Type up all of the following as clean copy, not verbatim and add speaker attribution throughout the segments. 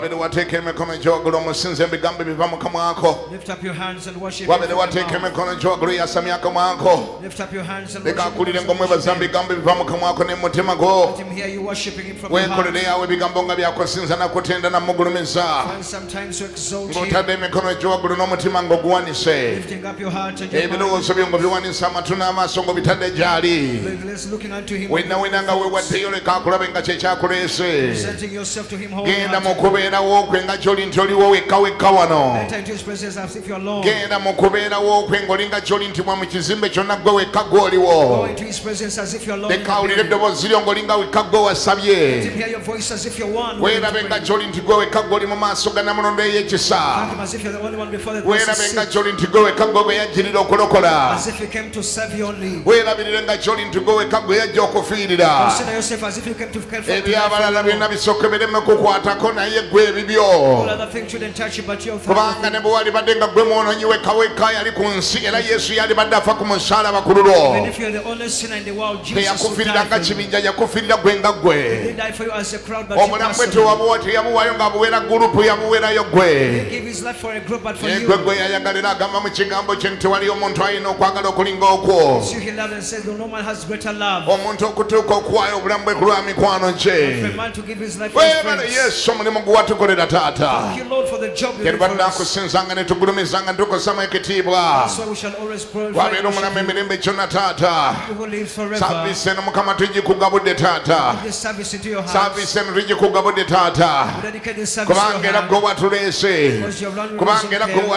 Speaker 1: Wabede wateke mikono jogolo musinze bigambe biva mu kamwa ako.
Speaker 2: Lift up your hands and worship.
Speaker 1: Wabede wateke mikono jogolo yasamya kamwa ako.
Speaker 2: Lift up your hands and
Speaker 1: Leka
Speaker 2: worship.
Speaker 1: kulire ngomwe bazambi bigambe biva mu kamwa ako ne mutima go.
Speaker 2: Let him hear you worshiping him from your heart.
Speaker 1: Wekolere yawe bigambo nga byakosinza na kutenda na mugulumiza.
Speaker 2: And sometimes to exalt him.
Speaker 1: Ngotade mikono jogolo n'omutima ngo guwanise.
Speaker 2: Lifting up your heart and your mind.
Speaker 1: Ebirowoozo byo ngo biwanisa amatu n'amaaso ngo bitadde gyali.
Speaker 2: Let's looking unto him.
Speaker 1: Wena nga wewaddeyo leka akulabe nga kyekyakuleese.
Speaker 2: Presenting yourself to him
Speaker 1: Genda mu
Speaker 2: wholeheartedly.
Speaker 1: kubeerawo okwe nga gy'oli nti oliwo wekka wano.
Speaker 2: Enter into his presence as if you're alone.
Speaker 1: Genda mu kubeerawo okwe ng'oli nga gy'oli nti mwa mu kizimbe kyonna gwe wekka
Speaker 2: Go
Speaker 1: gw'oliwo.
Speaker 2: into his presence as if you're alone.
Speaker 1: Leka awulire eddoboozi lyo ng'oli nga wekka gwe
Speaker 2: Let
Speaker 1: wasabye.
Speaker 2: him hear your voice as if you're one.
Speaker 1: Weerabe nga gy'oli nti gwe wekka gw'oli mu maaso ga Namulondo ey'ekisa.
Speaker 2: Thank him as if you're the only one before the throne.
Speaker 1: Weerabe nga gy'oli nti gwe wekka gwe gwe yajjirira okulokola.
Speaker 2: As if he came to serve you only.
Speaker 1: Weerabirire nga gy'oli nti gwe wekka gwe yajja okufiirira.
Speaker 2: Consider yourself as if you came to care for
Speaker 1: Ebyabalala byonna bisooke bireme kukwatako naye gwe ebibyo.
Speaker 2: all other things shouldn't touch you, but your
Speaker 1: Kubanga ne bwe walibadde nga gwe mwonoonyi wekka wekka yali ku nsi era Yesu yalibadde afa ku musaalaba ku
Speaker 2: Even
Speaker 1: lulwo.
Speaker 2: if you're the only sinner in the world, Jesus will
Speaker 1: Teyakufiirira
Speaker 2: die
Speaker 1: nga
Speaker 2: for you.
Speaker 1: kibinja, yakufiirira gwe nga
Speaker 2: He
Speaker 1: gwe.
Speaker 2: didn't die for you as a crowd, but you
Speaker 1: Obulamu bwe
Speaker 2: personally.
Speaker 1: tewabuwa teyabuwaayo ng'abuweera gurupu, yabuweerayo
Speaker 2: He
Speaker 1: gwe.
Speaker 2: gave his life for a group, but for
Speaker 1: Naye
Speaker 2: you.
Speaker 1: gwe gwe yayagalira agamba mu kigambo kye nti tewali omuntu alina okwagala okulinga okwo.
Speaker 2: You he loved and says, no man has greater love
Speaker 1: Omuntu okutuuka okuwaayo obulamu bwe ku lwa mikwano
Speaker 2: for
Speaker 1: gye.
Speaker 2: a man to give his life for his
Speaker 1: Weebale
Speaker 2: friends.
Speaker 1: Yesu omulimu gwe watukolera taata.
Speaker 2: Thank you, Lord, for the job you did
Speaker 1: Kyetubadde
Speaker 2: for us.
Speaker 1: akusinzanga ne tugulumizanga ne tukosamu ekitiibwa.
Speaker 2: That's why we shall always glorify
Speaker 1: Wabeera omulamu emirembe kyonna taata.
Speaker 2: you who lives forever.
Speaker 1: Saaviisi eno Mukama tugikugabudde taata.
Speaker 2: This service into your hands.
Speaker 1: Saaviisi eno tugikugabudde taata.
Speaker 2: We dedicate this service to
Speaker 1: Kubanga
Speaker 2: your
Speaker 1: era
Speaker 2: hands.
Speaker 1: gwe watuleese.
Speaker 2: Because you have run with us
Speaker 1: Kubanga
Speaker 2: in
Speaker 1: era
Speaker 2: care.
Speaker 1: gwe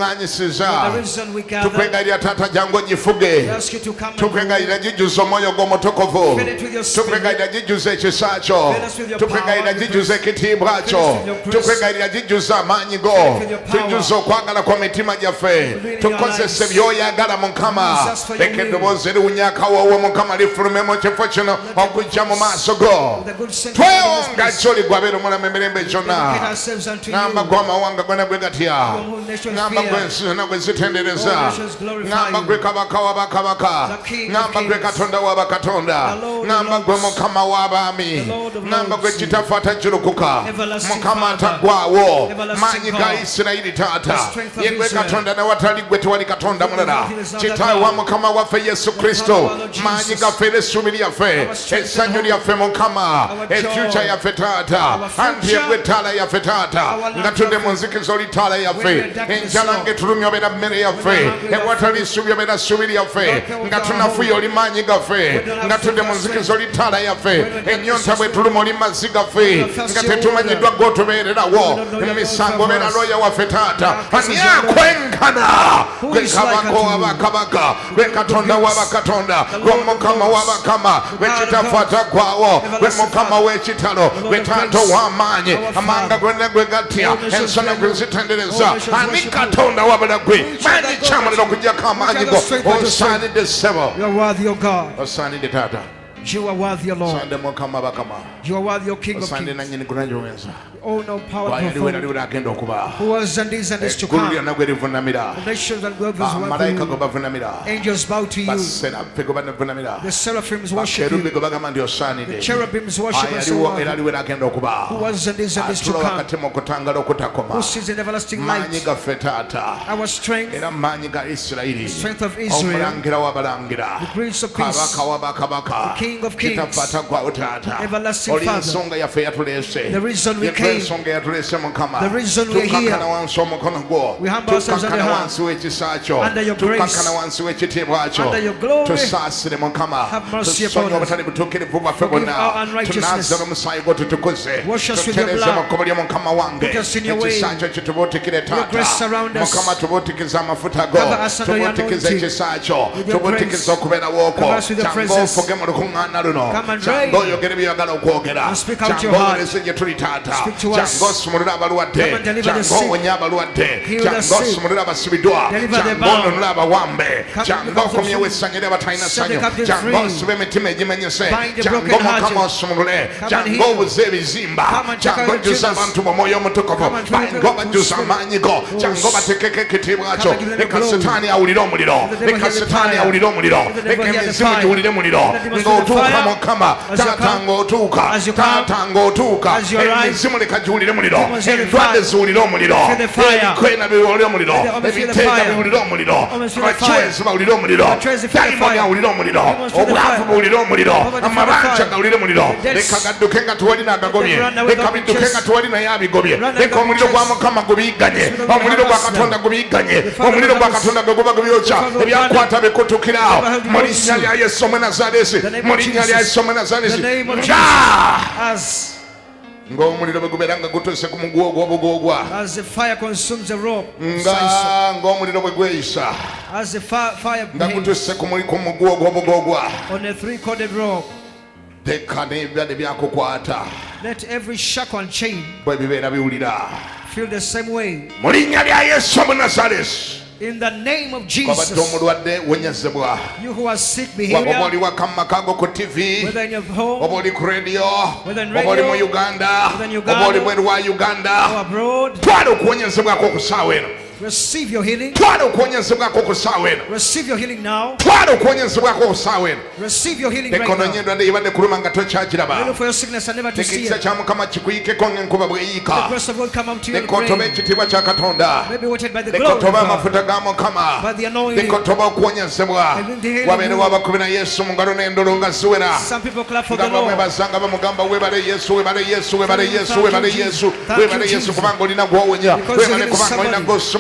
Speaker 1: watukuŋŋaanyisiza.
Speaker 2: The reason we gather,
Speaker 1: Tukwegalira taata jangu
Speaker 2: we
Speaker 1: ogifuge.
Speaker 2: ask you to come and
Speaker 1: Tukwegalira gijjuze omwoyo gw'omutukuvu.
Speaker 2: fill it with your spirit.
Speaker 1: Tukwegalira gijjuze ekisa kyo.
Speaker 2: Fill us with your
Speaker 1: Tukwegalira
Speaker 2: power and
Speaker 1: gijjuze
Speaker 2: grace.
Speaker 1: ekitiibwa
Speaker 2: Fill us
Speaker 1: kyo.
Speaker 2: with your grace.
Speaker 1: Tukwegalira gijjuze amaanyi go.
Speaker 2: Fill us with your power.
Speaker 1: Tujjuze okwagala kwa mitima gyaffe.
Speaker 2: Fill in
Speaker 1: Tukozese
Speaker 2: your lives.
Speaker 1: by'oyagala Mukama.
Speaker 2: Use us for your
Speaker 1: Leka
Speaker 2: will.
Speaker 1: eddoboozi eriwunya akawoowo Mukama lifulume mu kifo kino okujja mu maaso go.
Speaker 2: with a good sense
Speaker 1: Twewonga ky'oli gwabeera omulamu emirembe
Speaker 2: dedicate
Speaker 1: gyonna.
Speaker 2: ourselves unto
Speaker 1: Ngamba
Speaker 2: you.
Speaker 1: gwe amawanga gonna gwe gatya.
Speaker 2: Whom nations
Speaker 1: Ngamba gwe
Speaker 2: fear.
Speaker 1: ensi zonna gwe zitendereza.
Speaker 2: All nations glorify
Speaker 1: Ngamba
Speaker 2: you.
Speaker 1: gwe kabaka w'abakabaka.
Speaker 2: The King of
Speaker 1: Ngamba gwe
Speaker 2: kings.
Speaker 1: katonda w'abakatonda.
Speaker 2: The Lord of
Speaker 1: Ngamba gwe
Speaker 2: lords.
Speaker 1: mukama w'abaami.
Speaker 2: The Lord of
Speaker 1: Ngamba gwe
Speaker 2: lords.
Speaker 1: kitaffe atajjulukuka.
Speaker 2: Everlasting
Speaker 1: Mukama
Speaker 2: Father.
Speaker 1: atagwawo.
Speaker 2: Everlasting
Speaker 1: Maanyi ga
Speaker 2: God.
Speaker 1: Isirayiri taata.
Speaker 2: The strength of
Speaker 1: Ye gwe
Speaker 2: Israel.
Speaker 1: katonda ne watali gwe tewali katonda mulala.
Speaker 2: There is no
Speaker 1: Kitaawe
Speaker 2: other
Speaker 1: wa
Speaker 2: God.
Speaker 1: mukama waffe Yesu
Speaker 2: The
Speaker 1: Kristo.
Speaker 2: Father of our Lord
Speaker 1: Maanyi
Speaker 2: Jesus.
Speaker 1: gaffe era essuubi lyaffe.
Speaker 2: Our strength
Speaker 1: Essanyu
Speaker 2: and
Speaker 1: lyaffe Mukama.
Speaker 2: Our
Speaker 1: Efyuca
Speaker 2: joy.
Speaker 1: yaffe taata.
Speaker 2: Our
Speaker 1: Anti
Speaker 2: future.
Speaker 1: yegwe ttaala yaffe taata.
Speaker 2: Our
Speaker 1: Nga
Speaker 2: lamp
Speaker 1: tudde
Speaker 2: of
Speaker 1: mu nzikiza oli ttaala yaffe.
Speaker 2: When the darkness
Speaker 1: Enjala
Speaker 2: falls.
Speaker 1: ng'etulumya obeera mmere yaffe. Ewatali ssuubi obeera ssuubi lyaffe. Nga tunafuye oli maanyi gaffe. Nga tudde mu nzikiza oli ttaala yaffe. Ennyonta bwe tuluma oli mazzi gaffe. Nga tetumanyiddwa gw'otubeererawo. Emisango obeera looya waffe taata. Ani akwenkana? Gwe kabaka w'abakabaka. Gwe katonda w'abakatonda. Gwe mukama w'abakama. Gwe kitaffe atagwawo. Gwe mukama w'ekitalo. Gwe taata ow'amaanyi. Amanga gonna gwe gatya. Ensana gwe zitendereza. Ani katonda wabula gwe? Maanyi kyamuliro okuggyako amaanyi go. Osaanidde ssebo.
Speaker 2: You are worthy, O God.
Speaker 1: Osaanidde taata.
Speaker 2: You are worthy, O Lord.
Speaker 1: Osaanidde mukama bakama.
Speaker 2: You are worthy, O King of
Speaker 1: Osaanidde
Speaker 2: kings.
Speaker 1: nannyini gunanjowenza.
Speaker 2: Oh, no power
Speaker 1: Wayaliwo era
Speaker 2: before
Speaker 1: liwera agenda okuba.
Speaker 2: who was and is
Speaker 1: Eggulu
Speaker 2: to come.
Speaker 1: lyonna gwe livunamira.
Speaker 2: The nations and gods
Speaker 1: Bamalayika gwe
Speaker 2: will
Speaker 1: bavunamira.
Speaker 2: angels bow to you.
Speaker 1: Basseraffe gwe banavunamira.
Speaker 2: The seraphims worship
Speaker 1: Bakerubi
Speaker 2: you.
Speaker 1: gwe bagamba nti osaanidde.
Speaker 2: The cherubims worship us, O
Speaker 1: Ayaliwo era
Speaker 2: Lord.
Speaker 1: liwera agenda okuba.
Speaker 2: Who was and is to
Speaker 1: Atula
Speaker 2: come.
Speaker 1: wakati mu kutangaala okutakoma.
Speaker 2: Who sits in everlasting
Speaker 1: Maanyi
Speaker 2: light.
Speaker 1: gaffe taata.
Speaker 2: Our strength,
Speaker 1: Era maanyi ga Isirayiri.
Speaker 2: strength of Israel.
Speaker 1: Omulangira w'abalangira.
Speaker 2: The Prince of Peace.
Speaker 1: Kabaka w'abakabaka.
Speaker 2: The King of kings.
Speaker 1: Kitaffe atagwawo taata.
Speaker 2: Everlasting
Speaker 1: Oli
Speaker 2: Father.
Speaker 1: ensonga yaffe yatuleese.
Speaker 2: The reason we
Speaker 1: Ye gwe
Speaker 2: came.
Speaker 1: ensonga yatuleese Mukama.
Speaker 2: The reason we're here.
Speaker 1: Tukakkana wansi omukono gwo.
Speaker 2: We humble ourselves under
Speaker 1: Tukakkana
Speaker 2: your hand.
Speaker 1: wansi w'ekisa kyo.
Speaker 2: Under your grace.
Speaker 1: Tukakkana wansi w'ekitiibwa kyo.
Speaker 2: Under your glory.
Speaker 1: Tusaasire Mukama.
Speaker 2: Have mercy
Speaker 1: Tusonyiwe
Speaker 2: upon us.
Speaker 1: obutali butuukirivu bwaffe
Speaker 2: Forgive
Speaker 1: bwonna.
Speaker 2: our unrighteousness.
Speaker 1: Tunaazira omusaayi gwo tutukuze.
Speaker 2: Wash us with your
Speaker 1: Tutereze
Speaker 2: blood.
Speaker 1: mu kkubo lya Mukama wange.
Speaker 2: Put us in your way.
Speaker 1: Ekisa kyo kitubuutikire taata.
Speaker 2: grace surround us.
Speaker 1: Mukama tubuutikize amafuta go.
Speaker 2: Cover us under your
Speaker 1: Tubuutikize
Speaker 2: anointing.
Speaker 1: ekisa kyo.
Speaker 2: With your
Speaker 1: Tubuutikize
Speaker 2: grace.
Speaker 1: okubeerawo okwo.
Speaker 2: Cover us with your
Speaker 1: Kyangu
Speaker 2: presence.
Speaker 1: ofuge mu lukuŋŋaana luno.
Speaker 2: Come and
Speaker 1: Kyangu
Speaker 2: reign.
Speaker 1: oyogere by'oyagala okwogera.
Speaker 2: And speak out
Speaker 1: Kyangu
Speaker 2: your heart.
Speaker 1: owereze gye tuli taata.
Speaker 2: Speak to us.
Speaker 1: Kyangu osumulule abalwadde.
Speaker 2: Come and deliver the
Speaker 1: Kyangu
Speaker 2: sick.
Speaker 1: owonye abalwadde.
Speaker 2: Heal the
Speaker 1: Kyangu
Speaker 2: sick.
Speaker 1: osumulule abasibiddwa.
Speaker 2: Deliver the
Speaker 1: Kyangu
Speaker 2: bound.
Speaker 1: onunule abawambe.
Speaker 2: Come
Speaker 1: Kyangu
Speaker 2: and deliver the
Speaker 1: okomyewo
Speaker 2: free.
Speaker 1: essanyu eri abatalina
Speaker 2: Set the
Speaker 1: ssanyu.
Speaker 2: captives
Speaker 1: Kyangu
Speaker 2: free.
Speaker 1: osibe emitima egimenyese.
Speaker 2: Bind the
Speaker 1: Kyangu
Speaker 2: brokenhearted.
Speaker 1: Mukama osumulule.
Speaker 2: Come and
Speaker 1: Kyangu
Speaker 2: heal.
Speaker 1: obuze ebizimba.
Speaker 2: Come and check
Speaker 1: Kyangu
Speaker 2: out your
Speaker 1: ojjuze
Speaker 2: Jesus.
Speaker 1: abantu b'omwoyo omutukuvu.
Speaker 2: Come and fill
Speaker 1: Kyangu
Speaker 2: them
Speaker 1: obajjuze
Speaker 2: with
Speaker 1: amaanyi go. Kyangu obateekeko ekitiibwa kyo.
Speaker 2: Come and give them the
Speaker 1: Leka
Speaker 2: glory.
Speaker 1: setaani awulire omuliro.
Speaker 2: Let the devil
Speaker 1: Leka
Speaker 2: hear the
Speaker 1: setaani
Speaker 2: fire.
Speaker 1: awulire omuliro.
Speaker 2: Let the devil
Speaker 1: Leka
Speaker 2: hear the
Speaker 1: emizimu
Speaker 2: fire.
Speaker 1: giwulire muliro.
Speaker 2: Let the demons feel the
Speaker 1: otuuka mukama taata ng'otuuka taata ng'otuuka emizimu leka giwulire omuliro endwadde ziwulire omuliro ebikwena biwulire omuliro ebiteega biwulire omuliro abacwezi bawulire omuliro dayimoni awulire omuliro obwavu buwulire omuliro amabanja gawulire omuliro leka gadduke nga tewali n'agagobye leka bidduke nga tewali naye abigobye leka omuliro gwa mukama gubiiganye omuliro gwa katonda gubiiganye omuliro gwa katonda gwe guba gubyokya ebyakwata bikutukirawo mu linnya lya yesu Omunazalesi mu linnya lya yesu Omunazalesi ng'omuliro bwe gubeera nga gutose ku muguwa ogw'obugogwa ng'omuliro bwe gweyisa nga gutose ku muguwa ogw'obugogwa leka n'ebibadde byakukwata bwe bibeera biwulira mu linnya lya yesu Omunazalesi.
Speaker 2: In the name of Jesus, you who are sick, be healed. Whether in your home, whether in radio, whether in Uganda, or abroad, receive your healing. Receive your healing now. Receive your healing right now. Look for your sickness and never to see it. The grace of God come up to you in rain. Maybe watered by the glory of God, by the anointing. Some people clap for the Lord.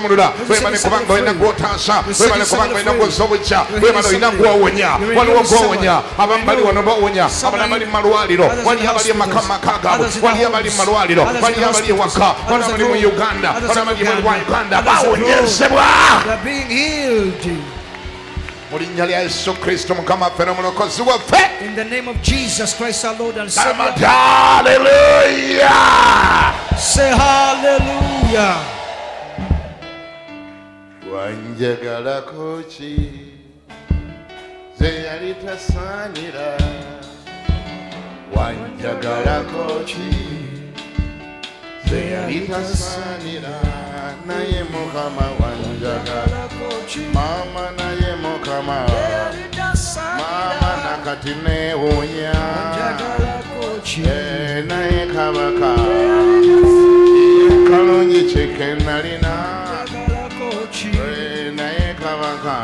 Speaker 1: Webale kubanga olina gw'otaasa, webale kubanga olina gw'osobojja, webale olina gw'owonya, waliwo gw'owonya, abamu bali wano bawonya, abalala bali mu malwaliro, waliyo abali maka gaabwe, waliyo abali mu malwaliro, waliyo abali ewaka, waliyo abali mu Uganda, waliyo abali mu Uganda, bawonyezebwa mu linnya lya Yesu Kristo Mukama waffe n'omulokozi waffe.
Speaker 2: In the name of Jesus Christ our Lord and Savior.
Speaker 1: Hallelujah!
Speaker 2: Say hallelujah.
Speaker 1: Wanjagalako ki ze yali tasaanira, wanjagalako ki ze yali tasaanira, naye Mukama wanjagalako ki, mama naye Mukama mama nakati neewuunya, naye Kabaka kalungi kike nalina, naye Kabaka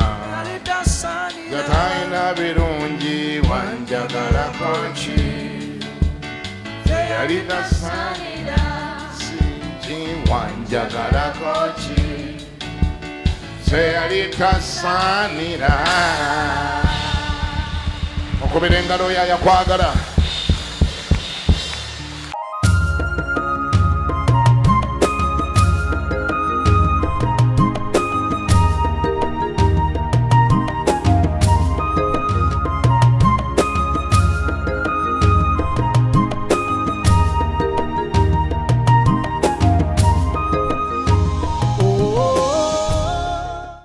Speaker 1: gatalina birungi, wanjagalako ki yali tasaanira, singi wanjagalako ki yali tasaanira. Okubira engalo yayakwagala.